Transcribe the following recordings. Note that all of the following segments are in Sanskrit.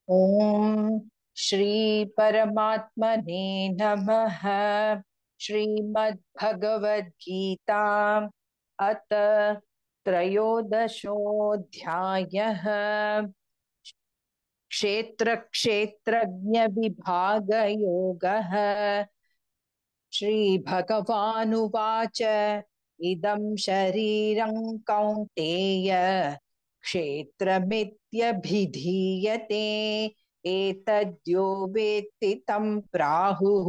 ओम श्री परमात्मने नमः। श्रीमद् भगवद गीता अथ त्रयोदशोऽध्यायः। क्षेत्र क्षेत्रज्ञ विभाग योगः। श्री भगवानुवाच इदं शरीरं कौन्तेय क्षेत्रमित्यभिधीयते एतद्यो वेत्ति तं प्राहुः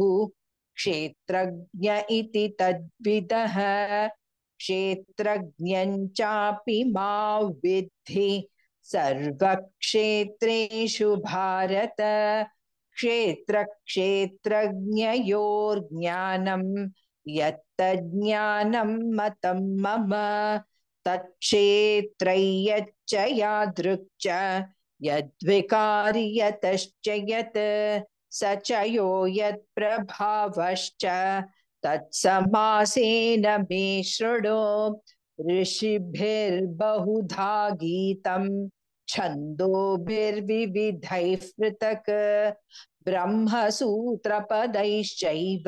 क्षेत्रज्ञ इति तद्विदः। क्षेत्रज्ञं चापि मा विद्धि सर्वक्षेत्रेषु भारत। क्षेत्र क्षेत्रज्ञयोर्ज्ञानं यत्तज्ज्ञानं मतं मम तच्क्षेत्रय्यच्च यादृक् यद्विकारि यतश्च यत् स च यो यत्प्रभावश्च तत्समासेन मे शृणु। ऋषिभिर्बहुधा गीतं छन्दोभिर्विविधैः पृथक् ब्रह्मसूत्रपदैश्चैव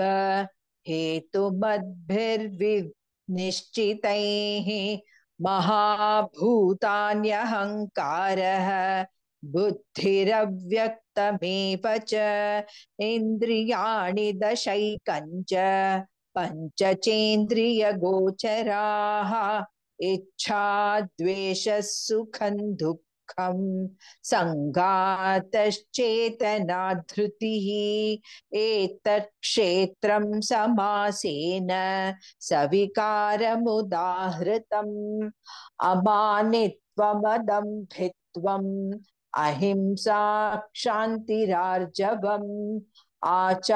हेतुमद्भिर्निश्चितैः महाभूतान्यहङ्कारः बुद्धिरव्यक्तमेव च इन्द्रियाणि दशैकञ्च पञ्चचेन्द्रियगोचराः इच्छा द्वेषः सुखं दुःखं संघातश्चेतना धृतिः एतत् क्षेत्रं समासेन सविकारमुदाहृतम् अमानित्वमदम्भित्वम् अहिंसा क्षान्तिरार्जवम् आचार्योपासनं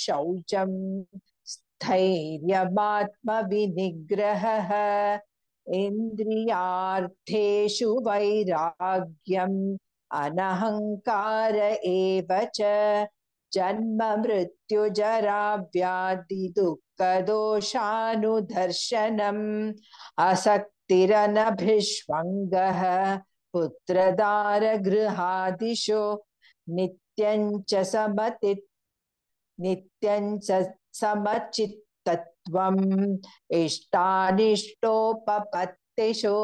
शौचं स्थैर्यमात्मविनिग्रहः इन्द्रियार्थेषु वैराग्यम् अनहङ्कार एव च जन्म मृत्यु जरा व्याधि दुःख दोषानुदर्शनम् असक्तिरनभिष्वङ्गः पुत्रदार गृहादिषु नित्यञ्च समचित्तत्वम् इष्टानिष्टोपपत्तिषु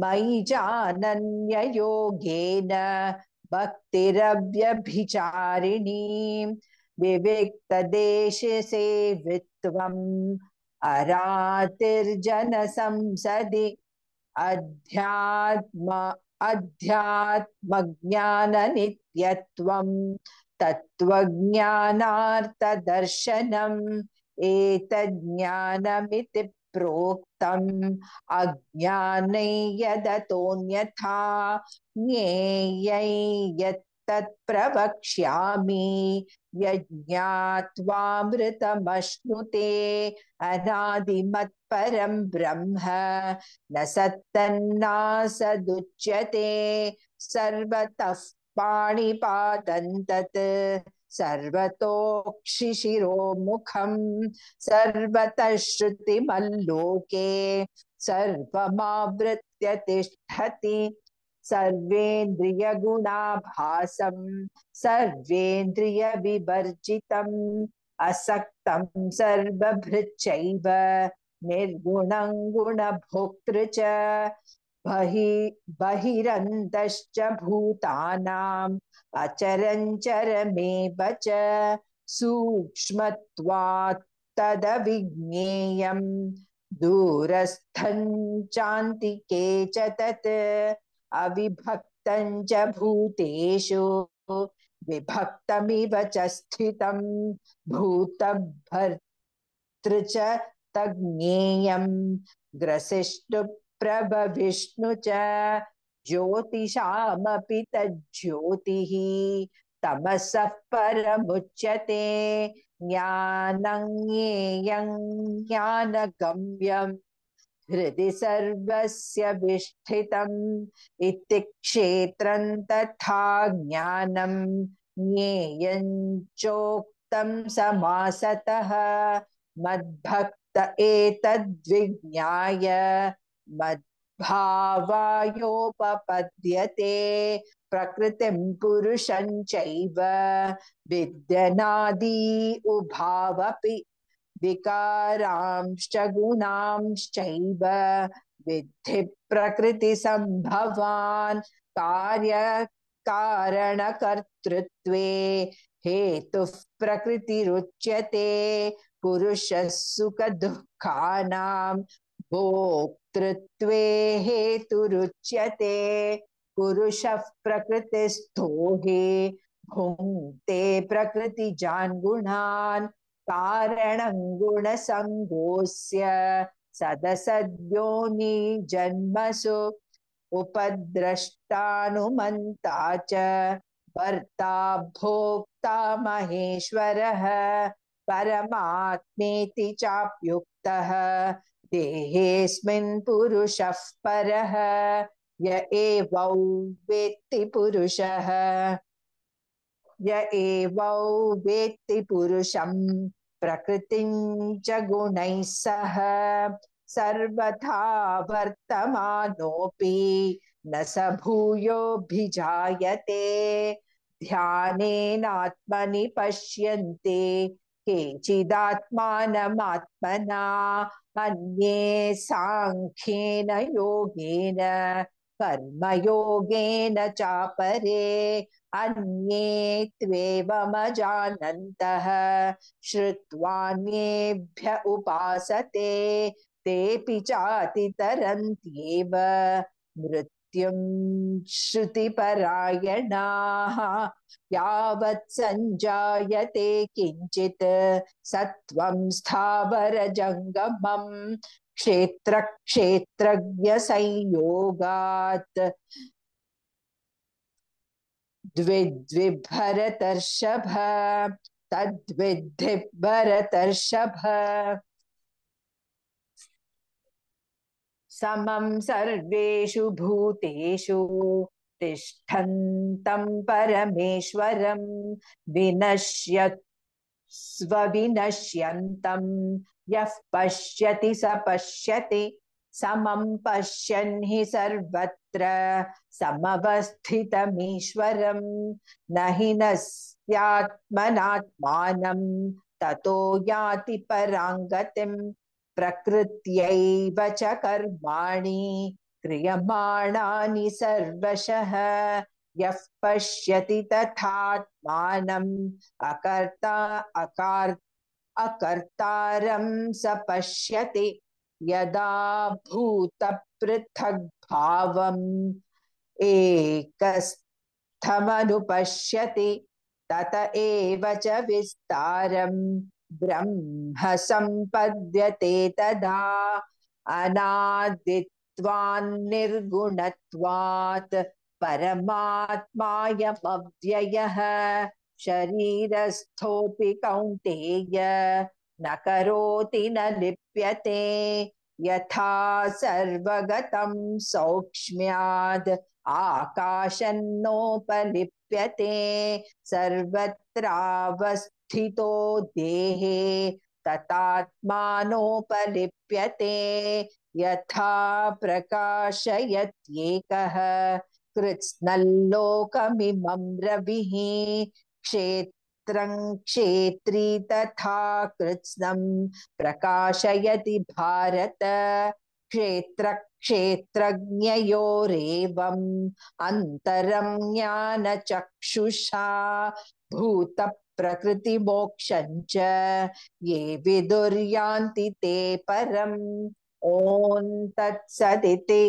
मयि जानन्ययोगेन भक्तिरव्यभिचारिणी विविक्तदेशसेवित्वम् अरातिर्जनसंसदि अध्यात्मज्ञाननित्यत्वम् तत्त्वज्ञानार्थदर्शनम् एतज्ज्ञानमिति प्रोक्तम् अज्ञानै यदतोऽन्यथा ज्ञेयै यत्तत् प्रवक्ष्यामि यज्ञात्वामृतमश्नुते अनादिमत्परं ब्रह्म न सत्तन्नासदुच्यते सर्वतः पाणिपादन्तत् सर्वतोक्षिशिरोमुखं सर्वतः श्रुतिमल्लोके सर्वमावृत्य तिष्ठति सर्वेन्द्रियगुणाभासं सर्वेन्द्रियविवर्जितम् असक्तं सर्वभृच्चैव निर्गुणं गुणभोक्तृ च बहिरन्तश्च भूतानाम् अचरञ्चरमेव च सूक्ष्मत्वात् तदविज्ञेयम् दूरस्थं चान्तिके च तत् अविभक्तं च भूतेषु विभक्तमिव च स्थितं भूतभर्तृ च तज्ज्ञेयम् ग्रसिष्णु प्रभविष्णु च ज्योतिषामपि तज्ज्योतिः तमसः परमुच्यते ज्ञानं ज्ञेयं ज्ञानगम्यं हृदि सर्वस्य विष्ठितम् इति क्षेत्रं तथा ज्ञानं ज्ञेयं चोक्तं समासतः मद्भक्त एतद्विज्ञाय मद्भावायोपपद्यते प्रकृतिं पुरुषं चैव विद्यनादि उभावपि विकारांश्च गुणांश्चैव विद्धि प्रकृतिसम्भवान् कार्यकारणकर्तृत्वे हेतुः प्रकृतिरुच्यते पुरुषः सुखदुःखानां भोक्तृत्वे हेतुरुच्यते पुरुषः प्रकृतिस्थो हि भुङ्क्ते प्रकृतिजान् गुणान् कारणं गुणसङ्गोऽस्य सदसद्योनि जन्मसु उपद्रष्टानुमन्ता च भर्ता भोक्ता महेश्वरः परमात्मेति चाप्युक्तः देहेऽस्मिन् पुरुषः परः य एवौ वेत्ति पुरुषः य एवौ वेत्ति पुरुषं प्रकृतिं च गुणैः सह सर्वथा वर्तमानोऽपि न स भूयोऽभिजायते ध्यानेनात्मनि पश्यन्ते केचिदात्मानमात्मना अन्ये साङ्ख्येन योगेन कर्मयोगेन चापरे अन्ये त्वेवमजानन्तः श्रुत्वान्येभ्य उपासते तेऽपि चातितरन्त्येव मृत्युं श्रुतिपरायणाः यावत् सञ्जायते किञ्चित् सत्त्वं स्थावरजङ्गमम् क्षेत्रक्षेत्रज्ञसंयोगात् द्विद्विभरतर्षभ तद्विद्धि भरतर्षभ समं सर्वेषु भूतेषु तिष्ठन्तं परमेश्वरं विनश्यन्तं यः पश्यति स पश्यति समं पश्यन् हि सर्वत्र समवस्थितमीश्वरं न हि नस्यात्मनात्मानं ततो याति परां गतिं प्रकृत्यैव च कर्माणि क्रियमाणानि सर्वशः यः पश्यति तथात्मानम् अकर्तारं स पश्यति यदा भूतपृथग्भावम् एकस्थमनुपश्यति तत एव च विस्तारं ब्रह्म सम्पद्यते तदा अनादित्वान्निर्गुणत्वात् परमात्मायमव्ययः शरीरस्थोऽपि कौन्तेय न करोति न लिप्यते यथा सर्वगतं सौक्ष्म्याद् आकाशन्नोपलिप्यते सर्वत्रावस्थितो देहे तथात्मानोपलिप्यते यथा प्रकाशयत्येकः कृत्स्नल्लोकमिमं रविः क्षेत्रं क्षेत्री तथा कृत्स्नं प्रकाशयति भारत क्षेत्रक्षेत्रज्ञयोरेवम् अन्तरं ज्ञानचक्षुषा भूत प्रकृतिमोक्षं च ये विदुर्यान्ति ते परम् ॐ तत्सदिति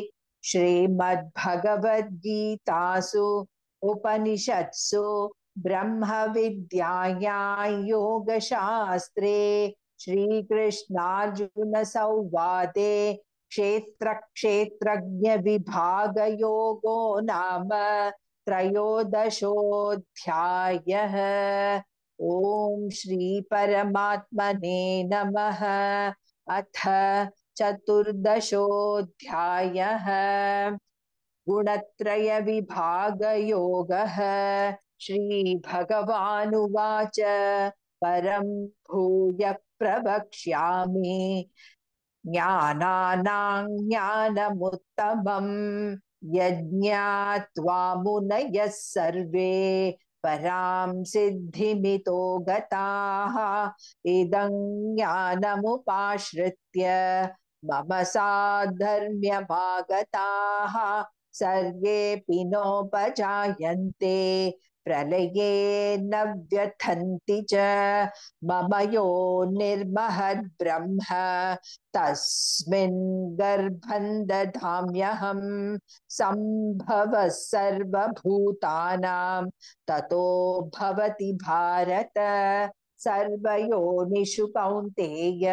श्रीमद्भगवद्गीतासु उपनिषत्सु ब्रह्मविद्यायां योगशास्त्रे श्रीकृष्णार्जुन संवादे क्षेत्रक्षेत्रज्ञविभागयोगो नाम त्रयोदशोऽध्यायः। ॐ श्री परमात्मने नमः। अथ चतुर्दशोऽध्यायः गुणत्रय विभागयोगः। श्रीभगवानुवाच परं भूय प्रवक्ष्यामि ज्ञानानां ज्ञानमुत्तमम् यज्ञात्वा मुनयः सर्वे परां सिद्धिमितो गताः इदं ज्ञानमुपाश्रित्य मम साधर्म्यमागताः सर्गेऽपि नोपजायन्ते प्रलये न व्यथन्ति च मम यो निर्महद्ब्रह्म तस्मिन् गर्भं दधाम्यहं सम्भवः सर्वभूतानां ततो भवति भारत सर्वयोनिषु कौन्तेय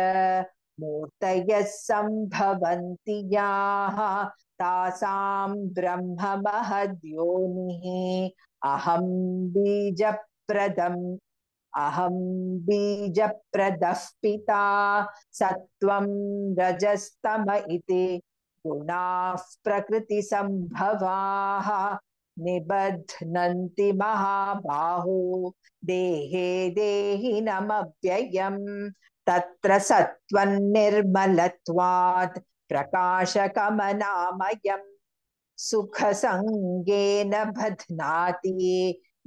मूर्तयः सम्भवन्ति याः तासां ब्रह्म महद्योनिः अहं बीजप्रदम् अहं बीजप्रदः पिता सत्वं रजस्तम इति गुणाः प्रकृतिसम्भवाः निबध्नन्ति महाबाहो देहे देहिनमव्ययम् तत्र सत्त्वं निर्मलत्वात् प्रकाशकमनामयम् सुखसंगेन बध्नाति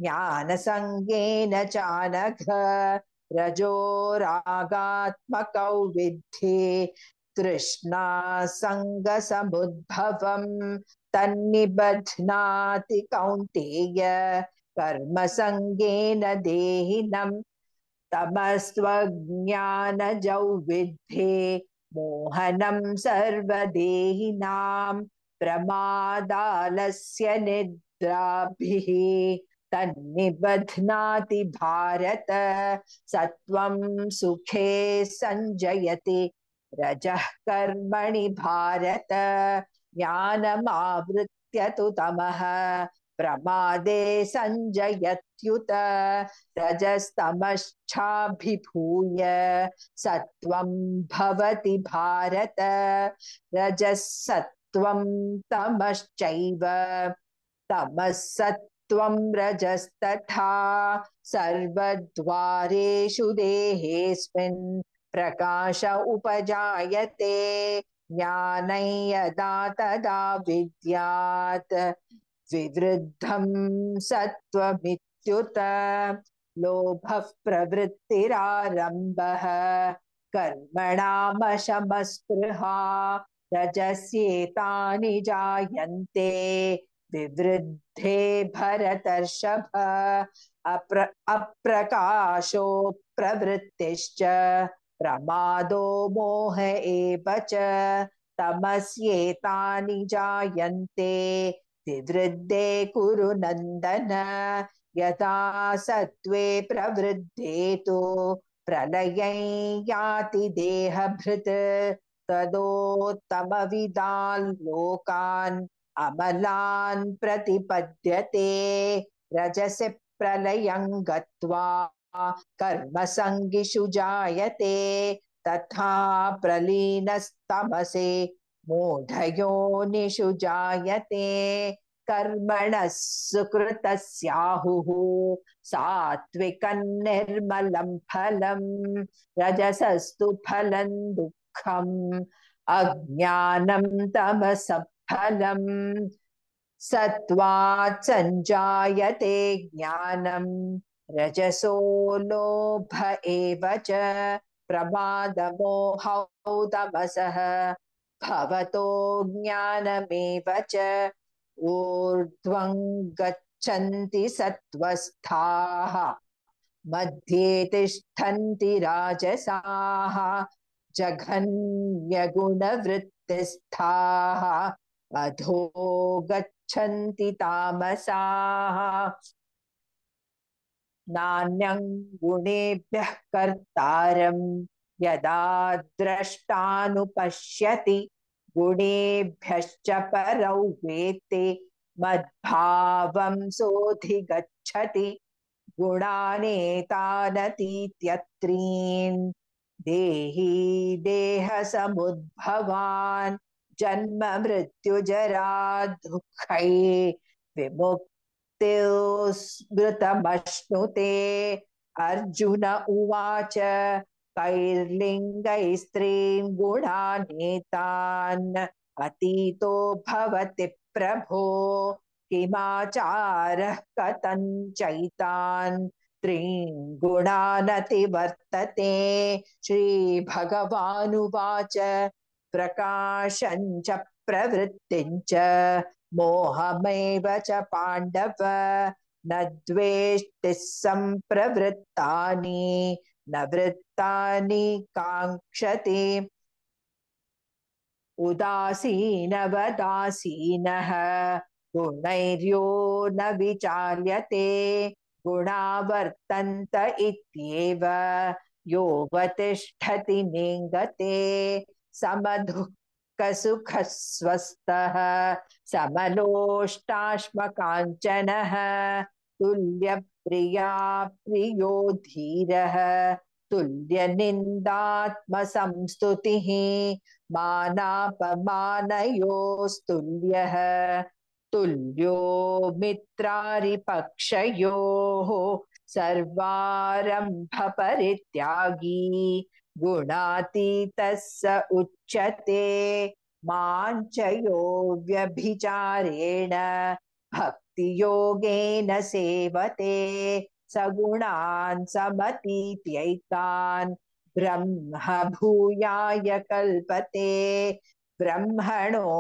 ज्ञानसंगेन चानघ रजो रागात्मकौ विद्धि तृष्णा संगसमुद्भवम् तन्निबध्नाति कौन्तेय कर्मसंगेन देहिनम् तमस्त्वज्ञानजौ विद्धि मोहनं सर्वदेहिनां प्रमादालस्य निद्राभिः तन्निबध्नाति भारत सत्वं सुखे संजयति रजः कर्मणि भारत ज्ञानमावृत्य तु तमः प्रमादे संजयत्युत रजस्तमश्चाभिभूय सत्वं भवति भारत रजः सत्वं तमश्चैव तमः सत्वं रजस्तथा सर्वद्वारेषु देहेऽस्मिन् प्रकाश उपजायते ज्ञानं यदा तदा विद्यात् विवृद्धं सत्त्वमित्युत लोभः प्रवृत्तिरारम्भः कर्मणामशमस्पृहा रजस्येतानि जायन्ते विवृद्धे भरतर्षभ अप्रकाशो प्रवृत्तिश्च प्रमादो मोह एव च तमस्येतानि जायन्ते विवृद्धे कुरु नन्दन यथा सत्त्वे प्रवृद्धे तु प्रलयं याति देहभृत् तदोत्तमविदान् लोकान् अमलान् प्रतिपद्यते रजसि प्रलयं गत्वा कर्मसङ्गिषु जायते तथा प्रलीनस्तमसे मूढयोनिषु जायते कर्मणः सुकृतस्याहुः सात्विकं निर्मलं फलं रजसस्तु फलं दुःखम् अज्ञानं तमसः फलम् सत्त्वात् संजायते ज्ञानं रजसो लोभ एव च प्रमादमोहौ तमसः भवतो ज्ञानमेव च ऊर्ध्वं गच्छन्ति सत्त्वस्थाः मध्ये तिष्ठन्ति राजसाः जघन्यगुणवृत्तिस्थाः अधो गच्छन्ति तामसाः नान्यं गुणेभ्यः कर्तारं यदा द्रष्टानुपश्यति गुणेभ्यश्च परौ वेत्ति मद्भावं सोऽधिगच्छति गुणानेतानतीत्यत्रीन् देही देहसमुद्भवान् जन्म मृत्युजरा दुःखै विमुक्तिर्स्मृतमश्नुते अर्जुन उवाच कैर्लिङ्गैस्त्रीं गुणानेतान् अतीतो भवति प्रभो किमाचारः कथं चैतान् त्रीन् गुणानतिवर्तते श्रीभगवानुवाच प्रकाशं च प्रवृत्तिं च मोहमेव च पाण्डव न द्वेष्टिः सम्प्रवृत्तानि न वृत्तानि काङ्क्षति उदासीनवदासीनः गुणैर्यो न विचाल्यते गुणा वर्तन्त इत्येव योऽवतिष्ठति नेङ्गते समदुःखसुखस्वस्थः समलोष्टाश्मकाञ्चनः तुल्यप्रिया प्रियो धीरः तुल्यनिन्दात्मसंस्तुतिः मानापमानयोस्तुल्यः तुल्यो मित्रारिपक्षयोः सर्वारम्भपरित्यागी गुणातीतः स उच्यते माञ्चयो व्यभिचारेण भक्तियोगेन सेवते सगुणान् समतीत्यैतान् ब्रह्म भूयाय कल्पते ब्रह्मणो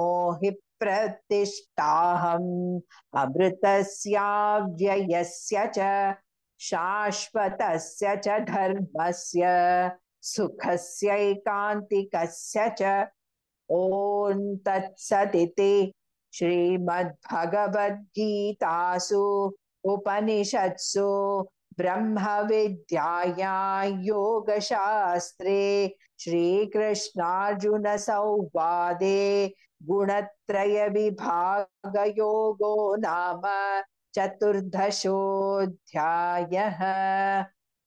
हि प्रतिष्ठाहम् अमृतस्याव्ययस्य च शाश्वतस्य च धर्मस्य सुखस्यैकान्तिकस्य च ॐ तत्सदिति श्रीमद्भगवद्गीतासु उपनिषत्सु ब्रह्मविद्यायां योगशास्त्रे श्रीकृष्णार्जुन संवादे गुणत्रय विभागयोगो नाम चतुर्दशोऽध्यायः।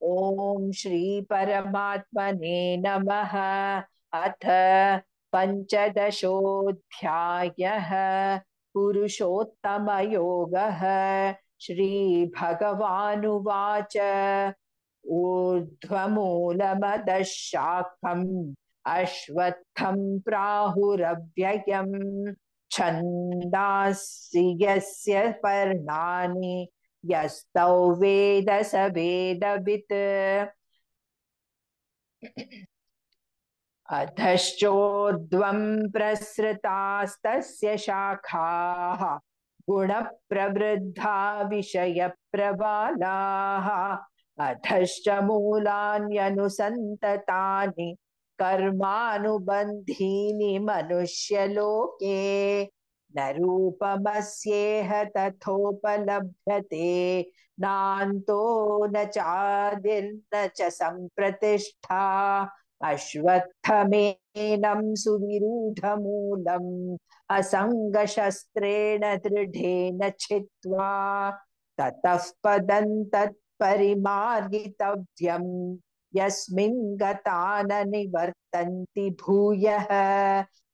ॐ श्री परमात्मने नमः। अथ पंचदशोऽध्यायः पुरुषोत्तमयोगः। श्रीभगवानुवाच ऊर्ध्वमूलमदः शाखम् अश्वत्थं प्राहुरव्ययम् छन्दांसि यस्य पर्णानि यस्तौ वेद स वेदवित् अधश्चोर्ध्वं प्रसृतास्तस्य शाखाः गुणप्रवृद्धा विषयप्रवालाः अधश्च मूलान्यनुसन्ततानि कर्मानुबन्धीनि मनुष्यलोके न रूपमस्येह तथोपलभ्यते नान्तो न चादिर्न च सम्प्रतिष्ठा अश्वत्थमेनं सुविरूढमूलम् असङ्गशस्त्रेण दृढेन छित्त्वा ततः पदं तत्परिमार्गितव्यम् यस्मिन् गता न निवर्तन्ति भूयः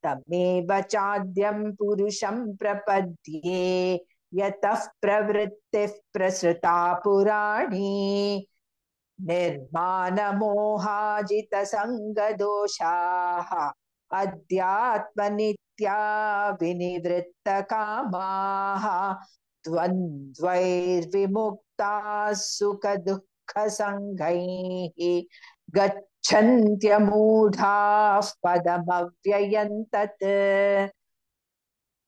तमेव चाद्यं पुरुषं प्रपद्ये यतः प्रवृत्तिः प्रसृता पुराणी निर्मानमोहाजितसङ्गदोषाः अध्यात्मनित्या विनिवृत्तकामाः द्वन्द्वैर्विमुक्ताः सुखदुःखसङ्गैः गच्छन्त्यमूढाः पदमव्ययं तत्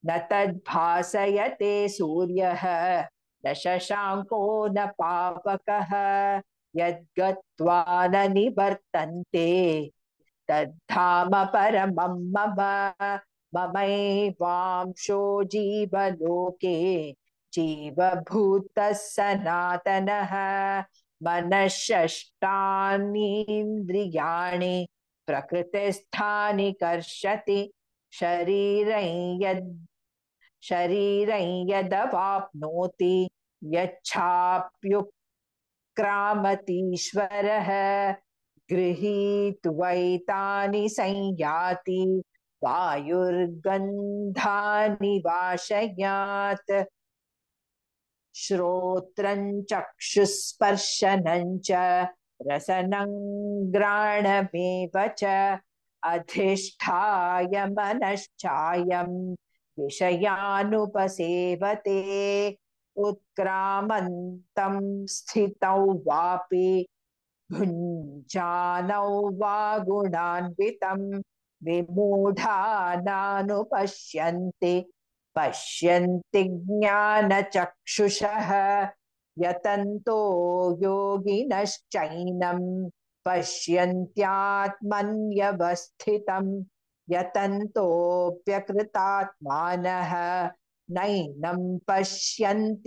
न तद्भासयते सूर्यः न शशाङ्को न पावकः यद्गत्वा न निवर्तन्ते तद्धाम परमं मम ममैवांशो जीवलोके जीवभूतः सनातनः मनःषष्ठानीन्द्रियाणि प्रकृतिस्थानि कर्षति शरीरं यदवाप्नोति यच्छाप्युत्क्रामतीश्वरः गृहीत्वैतानि संयाति वायुर्गन्धानि वाशयात् श्रोत्रं चक्षुस्पर्शनं च रसनं घ्राणमेव च अधिष्ठाय मनश्चायं विषयानुपसेवते उत्क्रामन्तं स्थितौ वापि भुञ्जानौ वा गुणान्वितं विमूढानानुपश्यन्ति पश्यन्ति ज्ञानचक्षुषः यतन्तो योगिनश्चैनं पश्यन्त्यात्मन्यवस्थितं यतन्तोऽप्यकृतात्मानः नैनं पश्यन्त्यचेतसः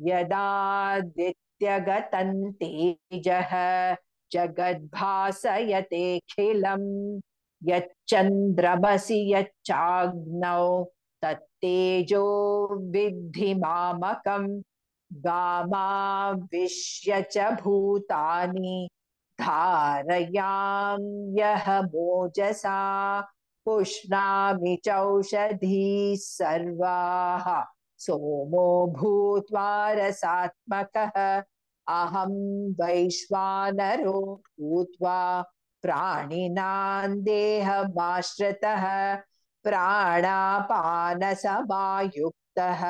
यदादित्यगतं तेजः जगद्भासयतेऽखिलं यच्चन्द्रमसि यच्चाग्नौ तत्तेजो विद्धि मामकं गामाविश्य च भूतानि धारयाम्यह मोजसा पुष्णामि चौषधीः सर्वाः सोमो भूत्वा रसात्मकः अहं वैश्वानरो भूत्वा प्राणिनां देहमाश्रितः प्राणापानसमायुक्तः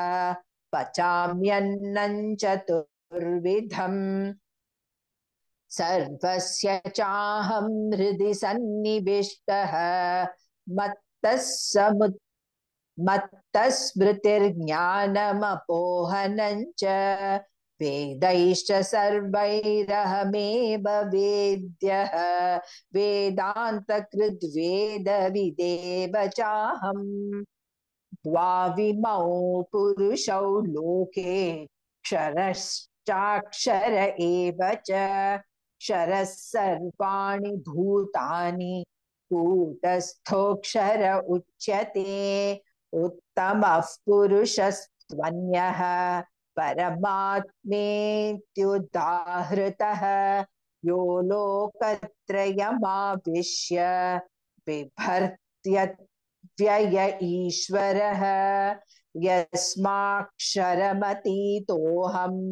पचाम्यन्नं चतुर्विधम् सर्वस्य चाहं हृदि सन्निविष्टः मत्तस्मृतिर्ज्ञानमपोहनं च वेदैश्च सर्वैरहमेव वेद्यः वेदान्तकृद्वेदविदेव चाहम् द्वाविमौ पुरुषौ लोके क्षरश्चाक्षर एव च क्षरः सर्वाणि भूतानि कूटस्थोऽक्षर उच्यते उत्तमः पुरुषस्त्वन्यः परमात्मेत्युदाहृतः यो लोकत्रयमाविश्य बिभर्त्यव्यय ईश्वरः यस्माक्षरमतीतोऽहम्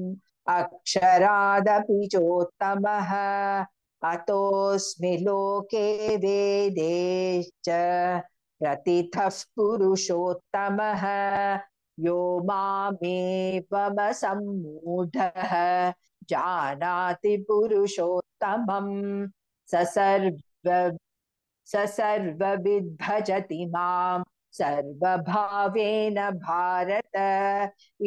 अक्षरादपि चोत्तमः अतोऽस्मि लोके वेदे च प्रतिथः पुरुषोत्तमः यो मामेवमसम्मूढः जानाति पुरुषोत्तमं स सर्वविद् भजति मां सर्वभावेन भारत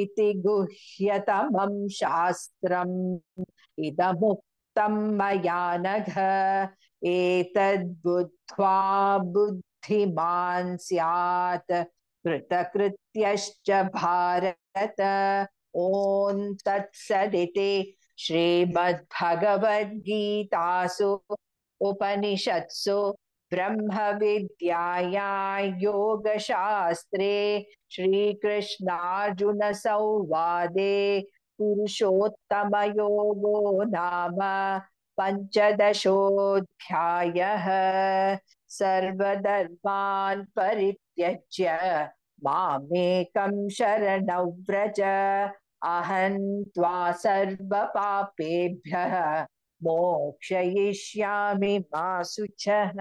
इति गुह्यतमं शास्त्रम् इदमुक्तं मया नघ एतद्बुद्ध्वा बुद्धिमान् स्यात् कृतकृत्यश्च भारत ॐ तत्सदिति श्रीमद्भगवद्गीतासु उपनिषत्सु ब्रह्मविद्यायां योगशास्त्रे श्रीकृष्णार्जुनसंवादे पुरुषोत्तमयोगो नाम पञ्चदशोऽध्यायः सर्वधर्मान् परित्यज्य मामेकं शरणं व्रज अहं त्वा सर्वपापेभ्यः मोक्षयिष्यामि मा शुचः।